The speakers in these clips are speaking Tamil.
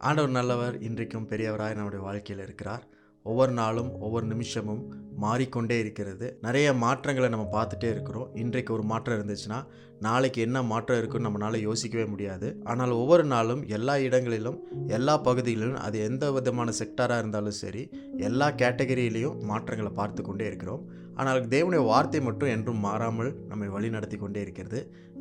ஆண்டவர் நல்லவர். இன்றைக்கும் பெரியவராய் நம்முடைய வாழ்க்கையில் இருக்கிறார். ஒவ்வொரு நாளும் ஒவ்வொரு நிமிஷமும் மாறிக்கொண்டே இருக்கிறது. நிறைய மாற்றங்களை நம்ம பார்த்துட்டே இருக்கிறோம். இன்றைக்கு ஒரு மாற்றம் இருந்துச்சுன்னா நாளைக்கு என்ன மாற்றம் இருக்குன்னு நம்மளால யோசிக்கவே முடியாது. ஆனால் ஒவ்வொரு நாளும் எல்லா இடங்களிலும் எல்லா பகுதிகளிலும் அது எந்த விதமான செக்டாராக இருந்தாலும் சரி, எல்லா கேட்டகரியிலையும் மாற்றங்களை பார்த்து கொண்டே இருக்கிறோம். ஆனால் தேவனுடைய வார்த்தை மட்டும் என்றும் மாறாமல் நம்மை வழி நடத்தி கொண்டே இருக்கிறது.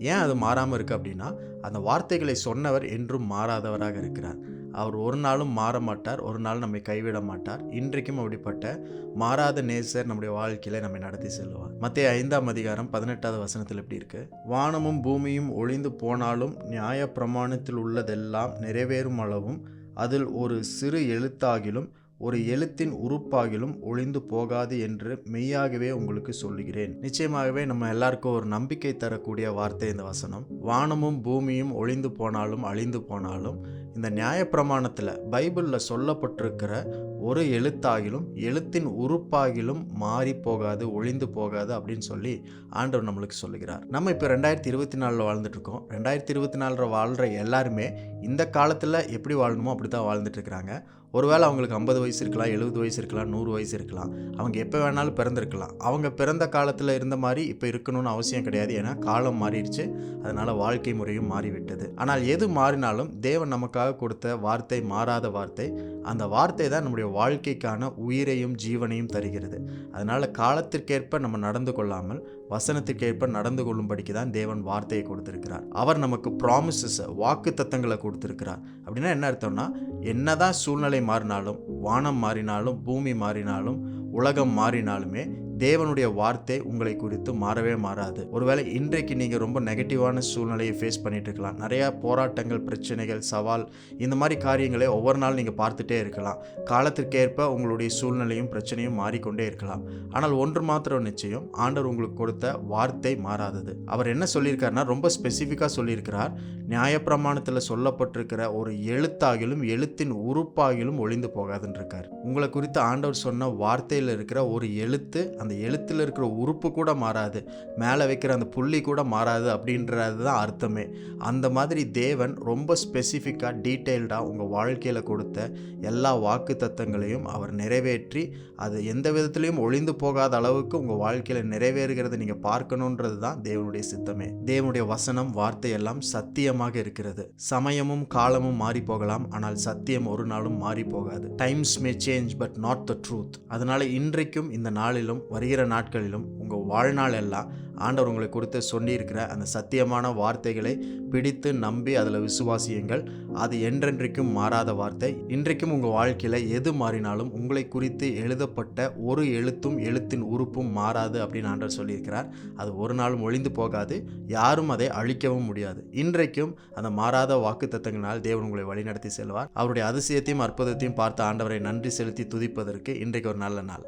ஏன் அது மாறாமல் இருக்குது அப்படின்னா, அந்த வார்த்தைகளை சொன்னவர் என்றும் மாறாதவராக இருக்கிறார். அவர் ஒரு நாளும் மாற மாட்டார், ஒரு நாள் நம்மை கைவிட மாட்டார். இன்றைக்கும் அப்படிப்பட்ட மாறாத நேசர் நம்முடைய வாழ்க்கையில நம்மை நடத்தி செல்வார். மத்தேயு 5:18 வசனத்தில் எப்படி இருக்கு? வானமும் பூமியும் ஒழிந்து போனாலும் நியாயப்பிரமாணத்தில் உள்ளதெல்லாம் நிறைவேறும் அளவும் அதில் ஒரு சிறு எழுத்தாகிலும் ஒரு எழுத்தின் உறுப்பாகிலும் ஒழிந்து போகாது என்று மெய்யாகவே உங்களுக்கு சொல்லுகிறேன். நிச்சயமாகவே நம்ம எல்லாருக்கும் ஒரு நம்பிக்கை தரக்கூடிய வார்த்தை இந்த வசனம். வானமும் பூமியும் ஒழிந்து போனாலும் அழிந்து போனாலும் இந்த நியாயப்பிரமாணத்தில் பைபிளில் சொல்லப்பட்டிருக்கிற ஒரு எழுத்தாகிலும் எழுத்தின் உறுப்பாகிலும் மாறி போகாது, ஒழிந்து போகாது அப்படின்னு சொல்லி ஆண்டவர் நம்மளுக்கு சொல்லுகிறார். நம்ம இப்போ 2024 வாழ்ந்துட்டு இருக்கோம். 2024 வாழ்கிற எல்லாருமே இந்த காலத்தில் எப்படி வாழணுமோ அப்படி தான் வாழ்ந்துட்டு இருக்கிறாங்க. ஒருவேளை அவங்களுக்கு 50 வயசு இருக்கலாம், 70 வயசு இருக்கலாம், 100 வயசு இருக்கலாம். அவங்க எப்போ வேணாலும் பிறந்திருக்கலாம். அவங்க பிறந்த காலத்தில் இருந்த மாதிரி இப்போ இருக்கணும்னு அவசியம் கிடையாது. ஏன்னா காலம் மாறிடுச்சு, அதனால் வாழ்க்கை முறையும் மாறிவிட்டது. ஆனால் எது மாறினாலும் தேவன் நமக்காக கொடுத்த வார்த்தை மாறாத வார்த்தை. அந்த வார்த்தை தான் நம்முடைய வாழ்க்கைக்கான உயிரையும் ஜீவனையும் தருகிறது. அதனால் காலத்திற்கேற்ப நம்ம நடந்து கொள்ளாமல் வசனத்திற்கேற்ப நடந்து கொள்ளும்படிக்கு தான் தேவன் வார்த்தையை கொடுத்திருக்கிறார். அவர் நமக்கு ப்ராமிசஸ், வாக்கு தத்தங்களை கொடுத்திருக்கிறார். அப்படின்னா என்ன அர்த்தம்னா, என்னதான் சூழ்நிலை மாறினாலும், வானம் மாறினாலும், பூமி மாறினாலும், உலகம் மாறினாலுமே தேவனுடைய வார்த்தை உங்களை குறித்து மாறவே மாறாது. ஒருவேளை இன்றைக்கு நீங்கள் ரொம்ப நெகட்டிவான சூழ்நிலையை ஃபேஸ் பண்ணிட்டு இருக்கலாம். நிறையா போராட்டங்கள், பிரச்சனைகள், சவால், இந்த மாதிரி காரியங்களை ஒவ்வொரு நாள் நீங்கள் பார்த்துட்டே இருக்கலாம். காலத்திற்கேற்ப உங்களுடைய சூழ்நிலையும் பிரச்சனையும் மாறிக்கொண்டே இருக்கலாம். ஆனால் ஒன்று மாத்திரம் நிச்சயம், ஆண்டவர் உங்களுக்கு கொடுத்த வார்த்தை மாறாதது. அவர் என்ன சொல்லியிருக்காருன்னா, ரொம்ப ஸ்பெசிஃபிக்காக சொல்லியிருக்கிறார். நியாயப்பிரமாணத்தில் சொல்லப்பட்டிருக்கிற ஒரு எழுத்தாகிலும் எழுத்தின் உறுப்பாகிலும் ஒழிந்து போகாதுன்னு இருக்கார். உங்களை குறித்து ஆண்டவர் சொன்ன வார்த்தையில் இருக்கிற ஒரு எழுத்து, அந்த எழுத்தில் இருக்கிற உறுப்பு கூட மாறாது, மேலே வைக்கிற அந்த புள்ளி கூட மாறாது அப்படின்றது தான் அர்த்தமே. அந்த மாதிரி தேவன் ரொம்ப ஸ்பெசிஃபிக்காக டீட்டெயில்டாக உங்கள் வாழ்க்கையில் கொடுத்த எல்லா வாக்கு தத்தங்களையும் அவர் நிறைவேற்றி அது எந்த விதத்துலையும் ஒழிந்து போகாத அளவுக்கு உங்கள் வாழ்க்கையில் நிறைவேறுகிறத நீங்கள் பார்க்கணுன்றது தான் தேவனுடைய சித்தமே. தேவனுடைய வசனம், வார்த்தை எல்லாம் சத்தியமாக இருக்கிறது. சமயமும் காலமும் மாறி போகலாம், ஆனால் சத்தியம் ஒரு நாளும் மாறி போகாது. Times May change but not the truth. அதனால இன்றைக்கும் இந்த நாளிலும் வருகிற நாட்களிலும் உங்கள் வாழ்நாள் எல்லாம் ஆண்டவர் உங்களை குறித்து சொல்லியிருக்கிற அந்த சத்தியமான வார்த்தைகளை பிடித்து நம்பி அதில் விசுவாசியுங்கள். அது என்றென்றைக்கும் மாறாத வார்த்தை. இன்றைக்கும் உங்கள் வாழ்க்கையில் எது மாறினாலும் உங்களை குறித்து எழுதப்பட்ட ஒரு எழுத்தும் எழுத்தின் உறுப்பும் மாறாது அப்படின்னு ஆண்டவர் சொல்லியிருக்கிறார். அது ஒரு நாளும் ஒழிந்து போகாது, யாரும் அதை அழிக்கவும் முடியாது. இன்றைக்கும் அந்த மாறாத வாக்கு தத்தங்களால் தேவன் உங்களை வழிநடத்தி செல்வார். அவருடைய அதிசயத்தையும் அற்புதத்தையும் பார்த்த ஆண்டவரை நன்றி செலுத்தி துதிப்பதற்கு இன்றைக்கு ஒரு நல்ல நாள்.